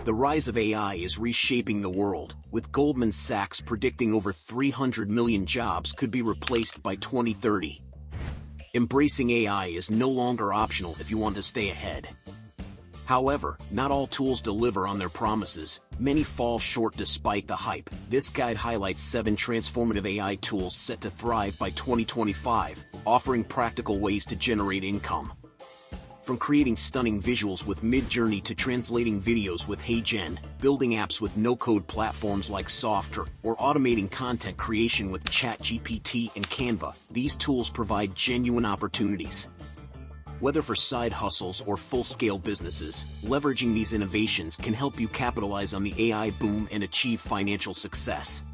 The rise of AI is reshaping the world, with Goldman Sachs predicting over 300 million jobs could be replaced by 2030. Embracing AI is no longer optional if you want to stay ahead. However, not all tools deliver on their promises. Many fall short despite the hype. This guide highlights 7 transformative AI tools set to thrive by 2025, offering practical ways to generate income. From creating stunning visuals with Midjourney to translating videos with HeyGen, building apps with no-code platforms like Software, or automating content creation with ChatGPT and Canva, these tools provide genuine opportunities. Whether for side hustles or full-scale businesses, leveraging these innovations can help you capitalize on the AI boom and achieve financial success.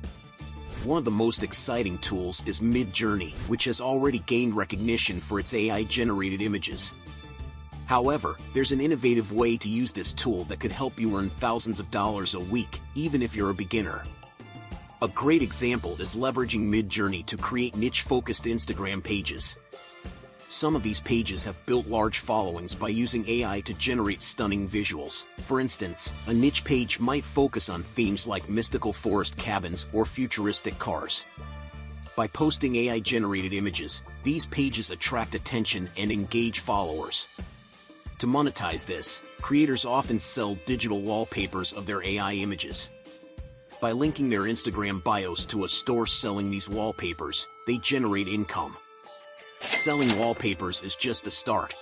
One of the most exciting tools is Midjourney, which has already gained recognition for its AI-generated images. However, there's an innovative way to use this tool that could help you earn thousands of dollars a week, even if you're a beginner. A great example is leveraging Midjourney to create niche-focused Instagram pages. Some of these pages have built large followings by using AI to generate stunning visuals. For instance, a niche page might focus on themes like mystical forest cabins or futuristic cars. By posting AI-generated images, these pages attract attention and engage followers. To monetize this, creators often sell digital wallpapers of their AI images. By linking their Instagram bios to a store selling these wallpapers, they generate income. Selling wallpapers is just the start.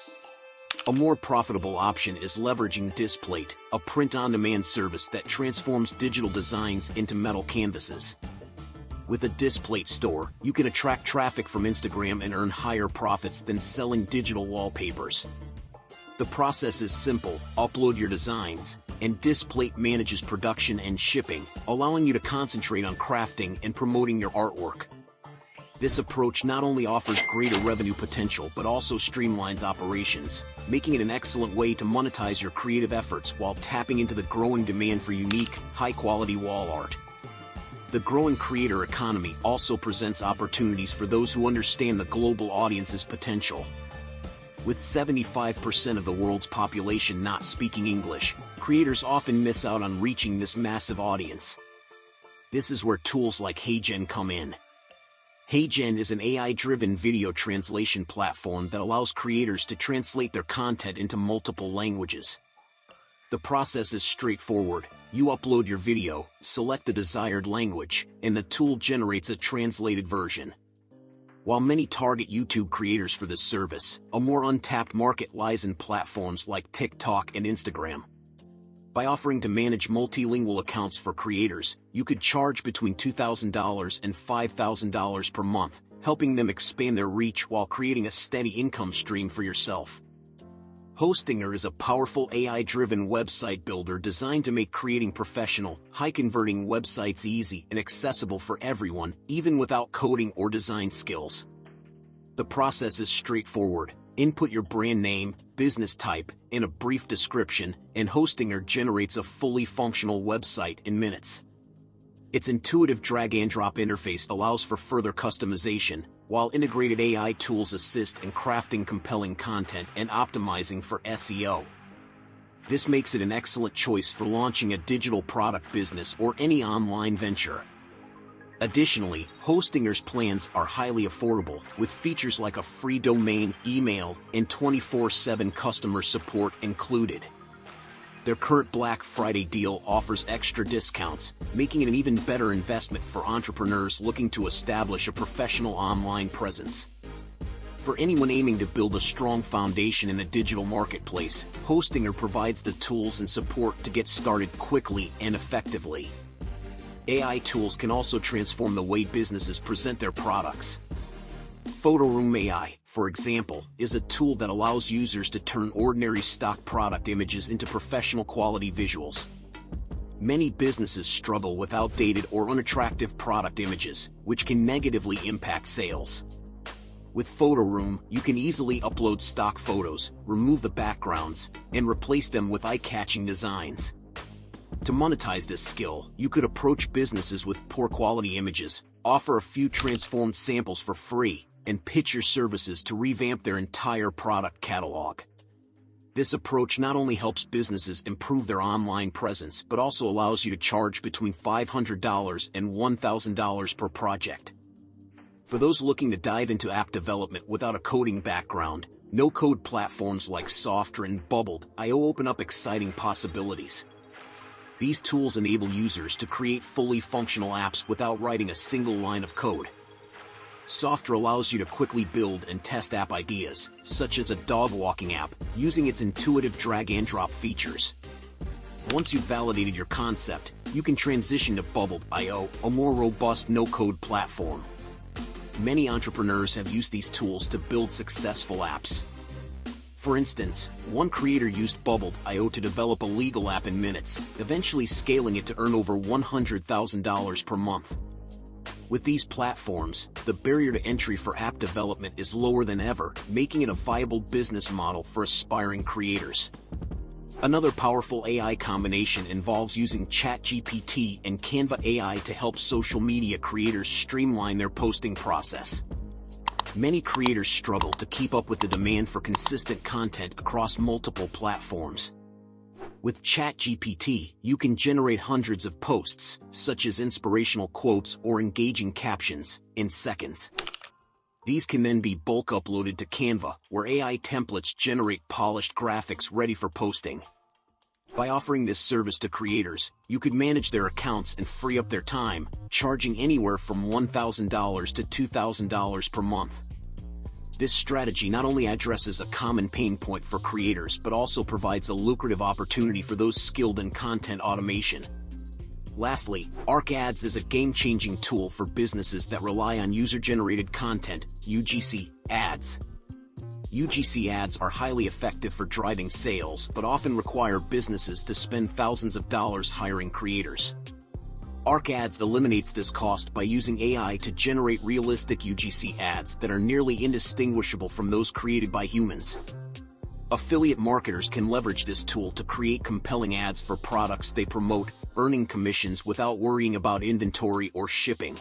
A more profitable option is leveraging Displate, a print-on-demand service that transforms digital designs into metal canvases. With a Displate store, you can attract traffic from Instagram and earn higher profits than selling digital wallpapers. The process is simple: upload your designs, and Displate manages production and shipping, allowing you to concentrate on crafting and promoting your artwork. This approach not only offers greater revenue potential but also streamlines operations, making it an excellent way to monetize your creative efforts while tapping into the growing demand for unique, high-quality wall art. The growing creator economy also presents opportunities for those who understand the global audience's potential. With 75% of the world's population not speaking English, creators often miss out on reaching this massive audience. This is where tools like HeyGen come in. HeyGen is an AI-driven video translation platform that allows creators to translate their content into multiple languages. The process is straightforward. You upload your video, select the desired language, and the tool generates a translated version. While many target YouTube creators for this service, a more untapped market lies in platforms like TikTok and Instagram. By offering to manage multilingual accounts for creators, you could charge between $2,000 and $5,000 per month, helping them expand their reach while creating a steady income stream for yourself. Hostinger is a powerful AI-driven website builder designed to make creating professional, high-converting websites easy and accessible for everyone, even without coding or design skills. The process is straightforward. Input your brand name, business type, and a brief description, and Hostinger generates a fully functional website in minutes. Its intuitive drag-and-drop interface allows for further customization, while integrated AI tools assist in crafting compelling content and optimizing for SEO. This makes it an excellent choice for launching a digital product business or any online venture. Additionally, Hostinger's plans are highly affordable, with features like a free domain, email, and 24/7 customer support included. Their current Black Friday deal offers extra discounts, making it an even better investment for entrepreneurs looking to establish a professional online presence. For anyone aiming to build a strong foundation in the digital marketplace, Hostinger provides the tools and support to get started quickly and effectively. AI tools can also transform the way businesses present their products. PhotoRoom AI, for example, is a tool that allows users to turn ordinary stock product images into professional quality visuals. Many businesses struggle with outdated or unattractive product images, which can negatively impact sales. With PhotoRoom, you can easily upload stock photos, remove the backgrounds, and replace them with eye-catching designs. To monetize this skill, you could approach businesses with poor quality images, offer a few transformed samples for free, and pitch your services to revamp their entire product catalog. This approach not only helps businesses improve their online presence but also allows you to charge between $500 and $1,000 per project. For those looking to dive into app development without a coding background, no-code platforms like Softr and DALL open up exciting possibilities. These tools enable users to create fully functional apps without writing a single line of code. Softr allows you to quickly build and test app ideas, such as a dog walking app, using its intuitive drag-and-drop features. Once you've validated your concept, you can transition to DALL, a more robust no-code platform. Many entrepreneurs have used these tools to build successful apps. For instance, one creator used DALL to develop a legal app in minutes, eventually scaling it to earn over $100,000 per month. With these platforms, the barrier to entry for app development is lower than ever, making it a viable business model for aspiring creators. Another powerful AI combination involves using ChatGPT and Canva AI to help social media creators streamline their posting process. Many creators struggle to keep up with the demand for consistent content across multiple platforms. With ChatGPT, you can generate hundreds of posts, such as inspirational quotes or engaging captions, in seconds. These can then be bulk uploaded to Canva, where AI templates generate polished graphics ready for posting. By offering this service to creators, you could manage their accounts and free up their time, charging anywhere from $1,000 to $2,000 per month. This strategy not only addresses a common pain point for creators but also provides a lucrative opportunity for those skilled in content automation. Lastly, Arc Ads is a game-changing tool for businesses that rely on user-generated content, UGC, ads. UGC ads are highly effective for driving sales but often require businesses to spend thousands of dollars hiring creators. Arc Ads eliminates this cost by using AI to generate realistic UGC ads that are nearly indistinguishable from those created by humans. Affiliate marketers can leverage this tool to create compelling ads for products they promote, earning commissions without worrying about inventory or shipping.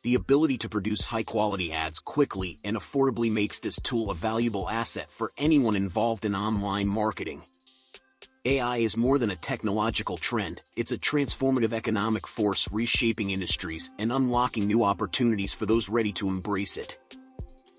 The ability to produce high-quality ads quickly and affordably makes this tool a valuable asset for anyone involved in online marketing. AI is more than a technological trend, it's a transformative economic force reshaping industries and unlocking new opportunities for those ready to embrace it.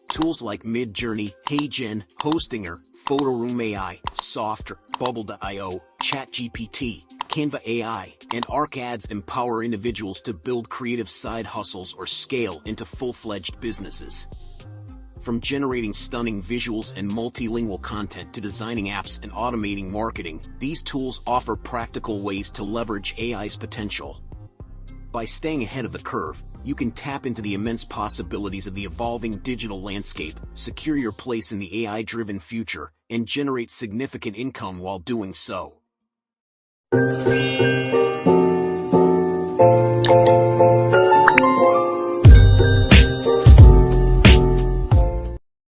Tools like Midjourney, HeyGen, Hostinger, PhotoRoom AI, Softr, DALL, ChatGPT, Canva AI, and Arc Ads empower individuals to build creative side hustles or scale into full-fledged businesses. From generating stunning visuals and multilingual content to designing apps and automating marketing, these tools offer practical ways to leverage AI's potential. By staying ahead of the curve, you can tap into the immense possibilities of the evolving digital landscape, secure your place in the AI-driven future, and generate significant income while doing so.